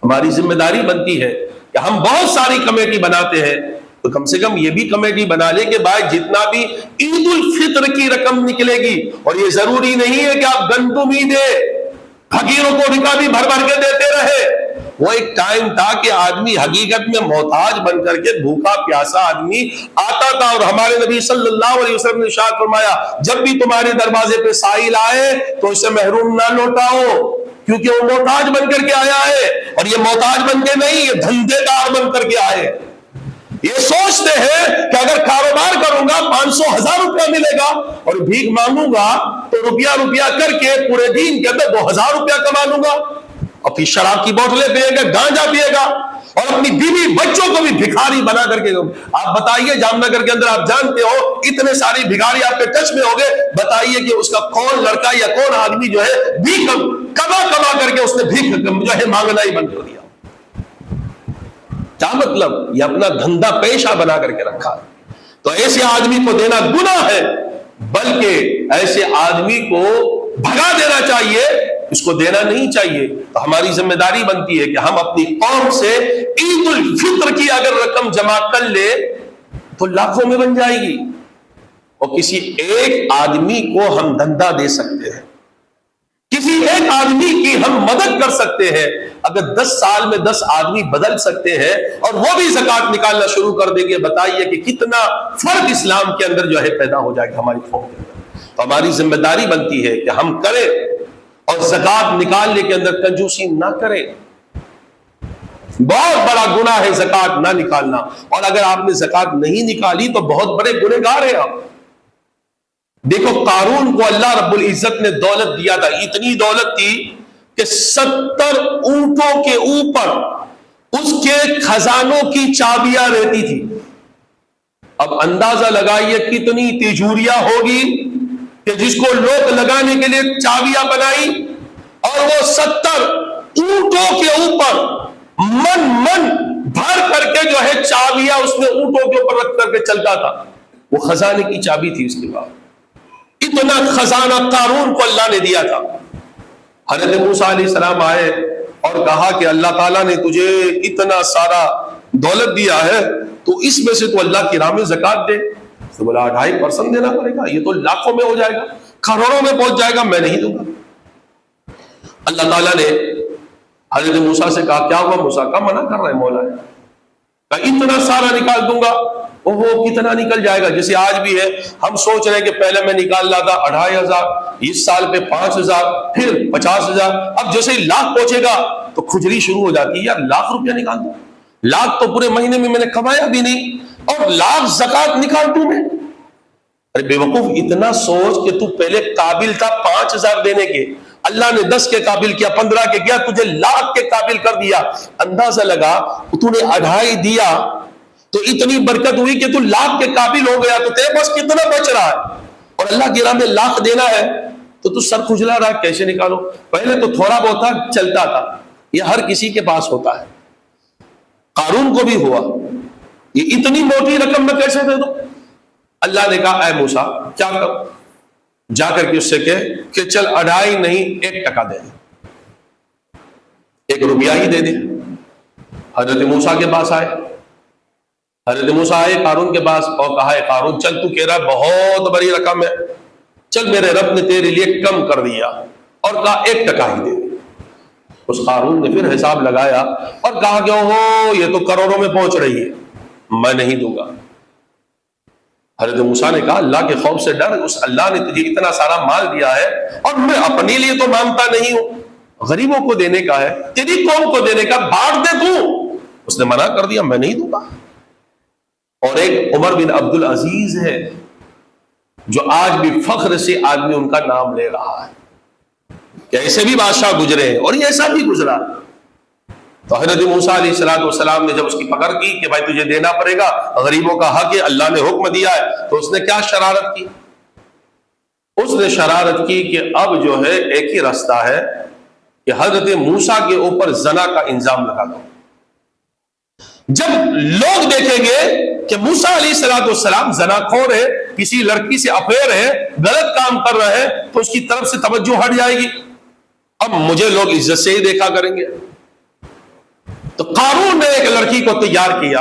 ہماری ذمہ داری بنتی ہے کہ ہم بہت ساری کمیٹی بناتے ہیں، تو کم سے کم یہ بھی کمیٹی بنا لے کہ بھائی جتنا بھی عید الفطر کی رقم نکلے گی، اور یہ ضروری نہیں ہے کہ آپ گندم ہی دے، فقیروں کو رکابی بھر بھر کے دیتے رہے۔ وہ ایک ٹائم تھا کہ آدمی حقیقت میں محتاج بن کر کے بھوکا پیاسا آدمی آتا تھا، اور ہمارے نبی صلی اللہ علیہ وسلم نے ارشاد فرمایا جب بھی تمہارے دروازے پہ سائل آئے تو اسے محروم نہ لوٹاؤ، کیونکہ وہ محتاج بن کر کے آیا ہے، اور یہ محتاج بن کے نہیں، یہ دھندے دار بن کر کے آئے۔ یہ سوچتے ہیں کہ اگر کاروبار کروں گا 500,000 روپیہ ملے گا، اور بھیک مانگوں گا تو روپیہ کر کے پورے دن کے اندر 2,000 روپیہ کما لوں گا، اور پھر شراب کی بوتلیں پیے گا، گانجا پیے گا، اور اپنی بیوی بچوں کو بھی بھکاری بنا کر کے۔ آپ بتائیے جام نگر کے اندر آپ جانتے ہو اتنے ساری بھکاری آپ کے ٹچ میں ہو گئے، بتائیے کہ اس کا کون لڑکا یا کون آدمی جو ہے بھیک کما کر کے اس نے بھیک جو ہے مانگنا ہی بند کر دیا۔ کیا مطلب؟ یہ اپنا دھندا پیشہ بنا کر کے رکھا ہے۔ تو ایسے آدمی کو دینا گناہ ہے، بلکہ ایسے آدمی کو بھگا دینا چاہیے، اس کو دینا نہیں چاہیے۔ تو ہماری ذمہ داری بنتی ہے کہ ہم اپنی قوم سے عید الفطر کی اگر رقم جمع کر لے تو لاکھوں میں بن جائے گی، اور کسی ایک آدمی کو ہم دھندا دے سکتے ہیں، کسی ایک آدمی کی ہم مدد کر سکتے ہیں۔ اگر 10 سال میں 10 آدمی بدل سکتے ہیں اور وہ بھی زکوٰۃ نکالنا شروع کر دیں گے، بتائیے کہ کتنا فرق اسلام کے اندر جو ہے پیدا ہو جائے گا ہماری قوم کے اندر۔ تو ہماری ذمہ داری بنتی ہے کہ ہم کریں اور زکوٰۃ نکالنے کے اندر کنجوسی نہ کریں۔ بہت بڑا گناہ ہے زکوٰۃ نہ نکالنا، اور اگر آپ نے زکوٰۃ نہیں نکالی تو بہت بڑے گنہگار ہیں آپ۔ دیکھو قارون کو اللہ رب العزت نے دولت دیا تھا، اتنی دولت تھی کہ 70 اونٹوں کے اوپر اس کے خزانوں کی چابیاں رہتی تھی۔ اب اندازہ لگائیے کتنی تجوریاں ہوگی کہ جس کو لوگ لگانے کے لیے چابیاں بنائی، اور وہ 70 اونٹوں کے اوپر من بھر کر کے جو ہے چابیاں اس نے اونٹوں کے اوپر رکھ کر کے چلتا تھا۔ وہ خزانے کی چابی تھی۔ اس کے بعد اتنا خزانہ قارون کو اللہ نے دیا تھا۔ حضرت موسیٰ علیہ السلام آئے اور کہا کہ اللہ تعالیٰ نے تجھے اتنا سارا دولت دیا ہے تو اس میں سے تو اللہ کی راہ میں زکوٰۃ دے۔ تو بولا 2.5% دینا پڑے گا، یہ تو لاکھوں میں ہو جائے گا، کروڑوں میں پہنچ جائے گا، میں نہیں دوں گا۔ اللہ تعالیٰ نے حضرت موسیٰ سے کہا کیا ہوا موسیٰ کا منع کر رہے مولا ہے؟ کہا اتنا سارا نکال دوں گا۔ وہ کتنا نکل جائے گا؟ جیسے آج بھی ہے، ہم سوچ رہے ہیں کہ پہلے میں نکال لاتا 2,500، اس سال پہ 5,000، پھر 50,000، اب جیسے ہی لاکھ پہنچے گا تو کھجلی شروع ہو جاتی ہے، یار لاکھ روپیہ نکال دوں، لاکھ تو پورے مہینے میں نے کمایا بھی نہیں، اور لاکھ زکوٰۃ نکال دوں میں۔ ارے بے وقوف، اتنا سوچ کہ تو پہلے قابل تھا 5,000 دینے کے، اللہ نے 10 کے قابل کیا، 15 کے کیا، تجھے لاکھ کے قابل کر دیا۔ اندازہ لگا تو نے 2.5 دیا تو اتنی برکت ہوئی کہ تو لاکھ کے قابل ہو گیا، تو تیرے پاس کتنا بچ رہا ہے؟ اور اللہ کی راہ میں لاکھ دینا ہے تو سر کھجلا رہا ہے، کیسے نکالو؟ پہلے تو تھوڑا بہت تھا، چلتا تھا، یہ ہر کسی کے پاس ہوتا ہے، قارون کو بھی ہوا، یہ اتنی موٹی رقم میں کیسے دے دو؟ اللہ نے کہا اے موسیٰ کیا کر، جا کر کے اس سے کہ چل 2.5 نہیں 1% دے دے، 1 روپیہ ہی دے دے۔ حضرت موسیٰ کے پاس آئے، حضرت موسیٰ آئے قارون کے پاس اور کہا ہے قارون چل، تو کہہ رہا بہت بڑی رقم ہے، چل میرے رب نے تیرے لیے کم کر دیا، اور کہا 1% ہی دے دے۔ اس قارون نے پھر حساب لگایا اور کہا کہ اوہ یہ تو کروڑوں میں پہنچ رہی ہے، میں نہیں دوں گا۔ حضرت موسیٰ نے کہا اللہ کے خوف سے ڈر، اس اللہ نے تجھے اتنا سارا مال دیا ہے اور میں اپنے لیے تو مانگتا نہیں ہوں، غریبوں کو دینے کا ہے، تیری قوم کو دینے کا، بانٹ دے تو۔ اس نے منع کر دیا، میں نہیں دوں گا۔ اور ایک عمر بن عبد العزیز ہے جو آج بھی فخر سے آدمی ان کا نام لے رہا ہے کہ ایسے بھی بادشاہ گزرے ہیں، اور یہ ایسا بھی گزرا۔ تو حضرت موسیٰ علیہ السلام نے جب اس کی پکڑ کی کہ بھائی تجھے دینا پڑے گا، غریبوں کا حق ہے، اللہ نے حکم دیا ہے، تو اس نے کیا شرارت کی؟ اس نے شرارت کی کہ اب جو ہے ایک ہی راستہ ہے کہ حضرت موسیٰ کے اوپر زنا کا الزام لگا دو۔ جب لوگ دیکھیں گے کہ موسیٰ علیہ السلام زناخور ہے، کسی لڑکی سے افیئر ہے، غلط کام کر رہے ہیں، تو اس کی طرف سے توجہ ہٹ جائے گی، اب مجھے لوگ عزت سے ہی دیکھا کریں گے۔ تو قارون نے ایک لڑکی کو تیار کیا،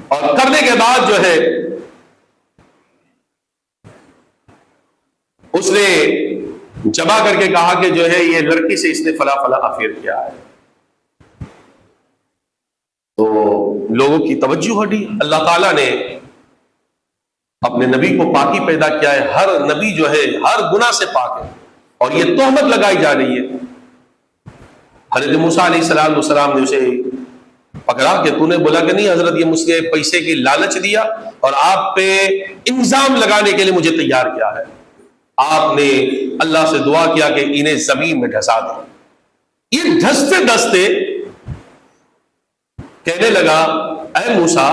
اور کرنے کے بعد جو ہے اس نے جمع کر کے کہا کہ جو ہے یہ لڑکی سے اس نے فلاں فلاں افیئر کیا ہے۔ تو لوگوں کی توجہ ہٹی۔ اللہ تعالیٰ نے اپنے نبی کو پاکی پیدا کیا ہے، ہر نبی جو ہے ہر گناہ سے پاک ہے، اور یہ تہمت لگائی جا رہی ہے۔ حضرت موسیٰ علیہ السلام نے اسے پکڑا کہ تو نے بولا کہ نہیں حضرت یہ مجھے پیسے کی لالچ دیا اور آپ پہ الزام لگانے کے لیے مجھے تیار کیا ہے۔ آپ نے اللہ سے دعا کیا کہ انہیں زمین میں ڈھسا دیں۔ یہ ڈھستے ڈھستے کہنے لگا اے موسیٰ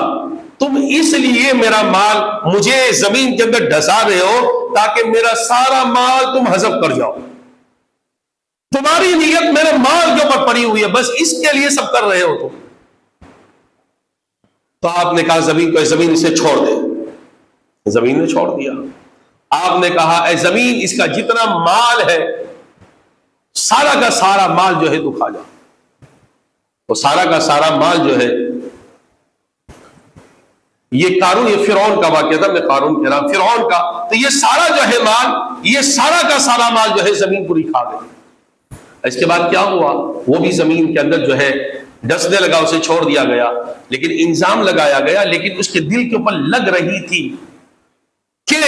تم اس لیے میرا مال مجھے زمین کے اندر ڈھسا رہے ہو تاکہ میرا سارا مال تم حذف کر جاؤ، تمہاری نیت میرے مال کے اوپر پڑی ہوئی ہے، بس اس کے لیے سب کر رہے ہو تم۔ تو آپ نے کہا زمین کو، زمین اسے چھوڑ دے۔ زمین نے چھوڑ دیا۔ آپ نے کہا اے زمین اس کا جتنا مال ہے سارا کا سارا مال جو ہے تو کھا جا۔ وہ سارا کا سارا مال جو ہے، یہ قارون، یہ فرعون کا واقعہ تھا، میں قارون کہہ رہا ہوں، فرعون کا، تو یہ سارا جو ہے مال، یہ سارا کا سارا مال جو ہے زمین پوری کھا گئی۔ اس کے بعد کیا ہوا؟ وہ بھی زمین کے اندر جو ہے ڈسنے لگا، اسے چھوڑ دیا گیا، لیکن الزام لگایا گیا، لیکن اس کے دل کے اوپر لگ رہی تھی کہ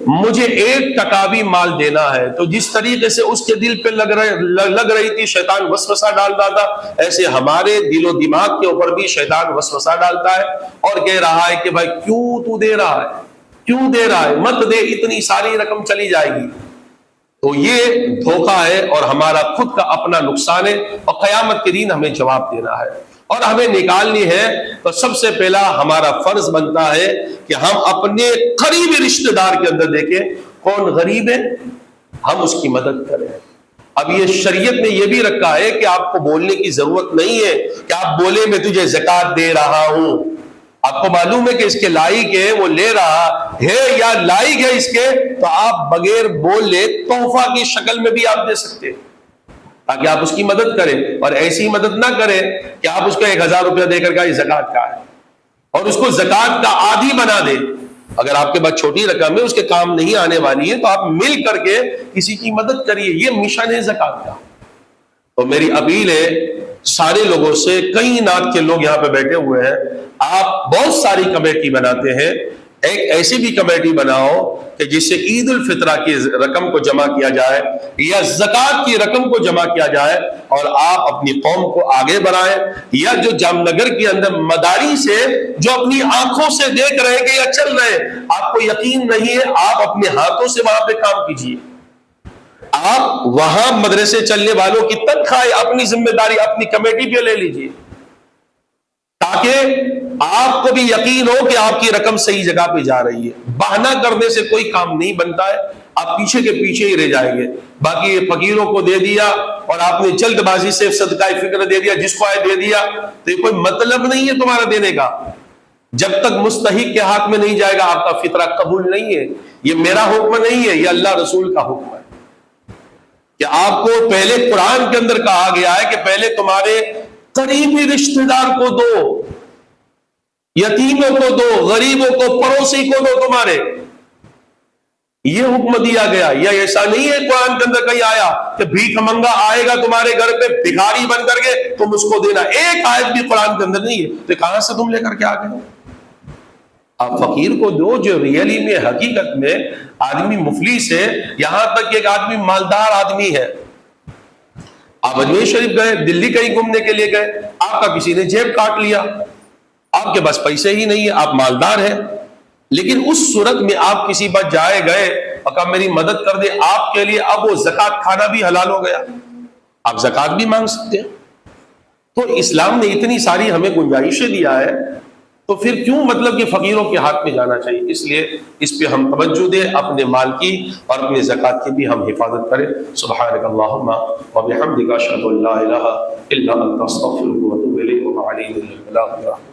مجھے 1% بھی مال دینا ہے۔ تو جس طریقے سے اس کے دل پہ لگ رہی تھی، شیطان وسوسہ ڈالتا تھا، ایسے ہمارے دل و دماغ کے اوپر بھی شیطان وسوسہ ڈالتا ہے اور کہہ رہا ہے کہ بھائی کیوں تو دے رہا ہے، کیوں دے رہا ہے، مت دے، اتنی ساری رقم چلی جائے گی۔ تو یہ دھوکہ ہے اور ہمارا خود کا اپنا نقصان ہے، اور قیامت کے دن ہمیں جواب دینا ہے اور ہمیں نکالنی ہے۔ تو سب سے پہلا ہمارا فرض بنتا ہے کہ ہم اپنے قریبی رشتہ دار کے اندر دیکھیں کون غریب ہے، ہم اس کی مدد کریں۔ اب یہ شریعت نے یہ بھی رکھا ہے کہ آپ کو بولنے کی ضرورت نہیں ہے کہ آپ بولے میں تجھے زکوٰۃ دے رہا ہوں۔ آپ کو معلوم ہے کہ اس کے لائق ہے، وہ لے رہا ہے یا لائق ہے اس کے، تو آپ بغیر بولے تحفہ کی شکل میں بھی آپ دے سکتے ہیں تاکہ آپ اس کی مدد کریں، اور ایسی مدد نہ کریں کہ آپ اس کو 1000 روپیہ دے کر یہ زکوٰۃ کا ہے اور اس کو زکوٰۃ کا عادی بنا دیں۔ اگر آپ کے پاس چھوٹی رقم ہے، اس کے کام نہیں آنے والی ہے، تو آپ مل کر کے کسی کی مدد کریے، یہ مشن ہے زکوٰۃ کا۔ تو میری اپیل ہے سارے لوگوں سے، کئی نعت کے لوگ یہاں پہ بیٹھے ہوئے ہیں، آپ بہت ساری کمیٹی بناتے ہیں، ایک ایسی بھی کمیٹی بناؤ کہ جس سے عید الفطرہ کی رقم کو جمع کیا جائے یا زکوٰۃ کی رقم کو جمع کیا جائے اور آپ اپنی قوم کو آگے بڑھائیں، یا جو جام نگر کے اندر مداری سے جو اپنی آنکھوں سے دیکھ رہے کہ یا چل رہے، آپ کو یقین نہیں ہے، آپ اپنے ہاتھوں سے وہاں پہ کام کیجیے، آپ وہاں مدرسے چلنے والوں کی تنخواہ اپنی ذمہ داری اپنی کمیٹی پہ لے لیجیے، تاکہ آپ کو بھی یقین ہو کہ آپ کی رقم صحیح جگہ پہ جا رہی ہے۔ بہانہ کرنے سے کوئی کام نہیں بنتا ہے، آپ پیچھے کے پیچھے ہی رہ جائیں گے۔ باقی یہ فقیروں کو دے دیا اور آپ نے جلد بازی سے صدقہ فکر دے دیا، جس کو آئے دے دیا، تو یہ کوئی مطلب نہیں ہے تمہارا دینے کا۔ جب تک مستحق کے ہاتھ میں نہیں جائے گا آپ کا فطرہ قبول نہیں ہے۔ یہ میرا حکم نہیں ہے، یہ اللہ رسول کا حکم ہے کہ آپ کو پہلے قرآن کے اندر کہا گیا ہے کہ پہلے تمہارے قریبی رشتہ دار کو دو، یتیموں کو دو، غریبوں کو، پڑوسی کو دو، تمہارے یہ حکم دیا گیا۔ یا ایسا نہیں ہے قرآن کے اندر کہیں آیا کہ بھیک منگا آئے گا تمہارے گھر پہ بھکاری بن کر کے تم اس کو دینا، ایک آیت بھی قرآن کے اندر نہیں ہے، تو کہاں سے تم لے کر کے آ گئے؟ آپ فقیر کو دو جو ریئلی میں حقیقت میں آدمی مفلس ہے، یہاں تک کہ ایک آدمی مالدار آدمی ہے، آپ اجمیر شریف گئے، دلی کہیں گھومنے کے لیے گئے، آپ کا کسی نے جیب کاٹ لیا، آپ کے پاس پیسے ہی نہیں ہے، آپ مالدار ہیں، لیکن اس صورت میں آپ کسی بات جائے گئے اور کہا میری مدد کر دے، آپ کے لیے اب وہ زکوٰۃ کھانا بھی حلال ہو گیا، آپ زکوٰۃ بھی مانگ سکتے ہیں۔ تو اسلام نے اتنی ساری ہمیں گنجائشیں دیا ہے، تو پھر کیوں مطلب کہ فقیروں کے ہاتھ میں جانا چاہیے؟ اس لیے اس پہ ہم توجہ دیں، اپنے مال کی اور اپنے زکوٰۃ کی بھی ہم حفاظت کریں۔ سبحانک اللہم و بحمدک، اشہد ان لا الہ الا انت، استغفرک و اتوب الیک، و علیکم السلام۔